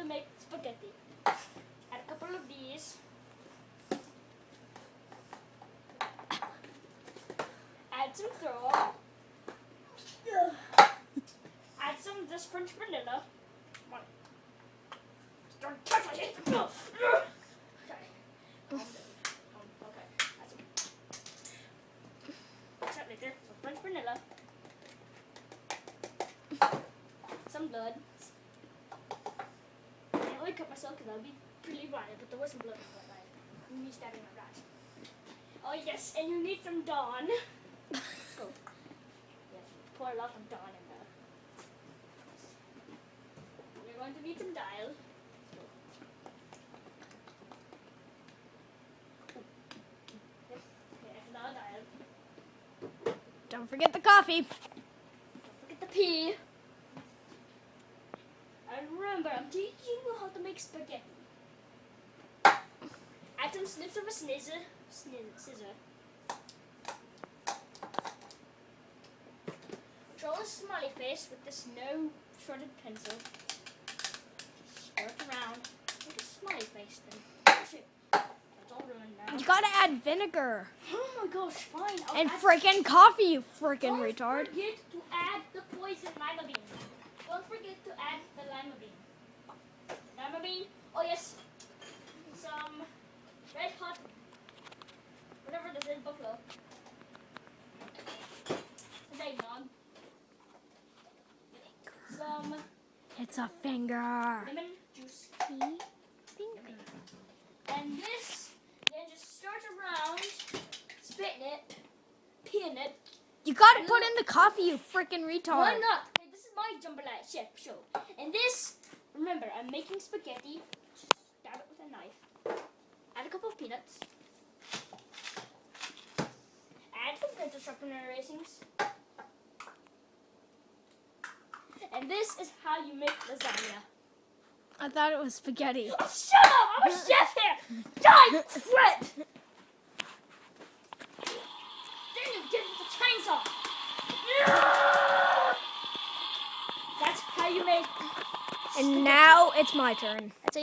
to make spaghetti. Add a couple of these. Add some throw. Add some of this French vanilla. Come on. Don't touch my teeth. Okay. Okay. Add some. What's that right there? Some French vanilla. Some blood. I didn't really cut myself because that would be pretty violent, but there was some blood in my eye. Me stabbing my rat. Oh yes, and you need some Dawn. Let's go. Yes, pour a lot of Dawn in there. You're going to need some dial. Okay, now dial. Don't forget the coffee. Don't forget the pea. And remember, I'm teaching you how to make spaghetti. Add some snips of a scissor. Draw a smiley face with this no shredded pencil. Stir it around. Make a smiley face then. That's it. That's all ruined now. You gotta add vinegar. Oh my gosh, fine. I'll And add frickin' coffee, you frickin' retard. Don't forget to add the poison lima bean. Don't forget to add the lima bean. Lima bean? Oh yes. Some red hot, whatever this is, buffalo. Some eggnog. Some It's a finger. lemon juice. Finger. And this, then just start around, spitting it, peeing it. You gotta put in the coffee, you frickin' retard. Why not? Hey, this is my jambalaya chef show. And this, remember, I'm making spaghetti. Just stab it with a knife. Add a couple of peanuts. Add some pencil sharpener erasings. And this is how you make lasagna. I thought it was spaghetti. Oh, shut up! I'm a chef here! Die, fret! Then you get it with the chainsaw. That's how you make. And now it's my turn. That's how you make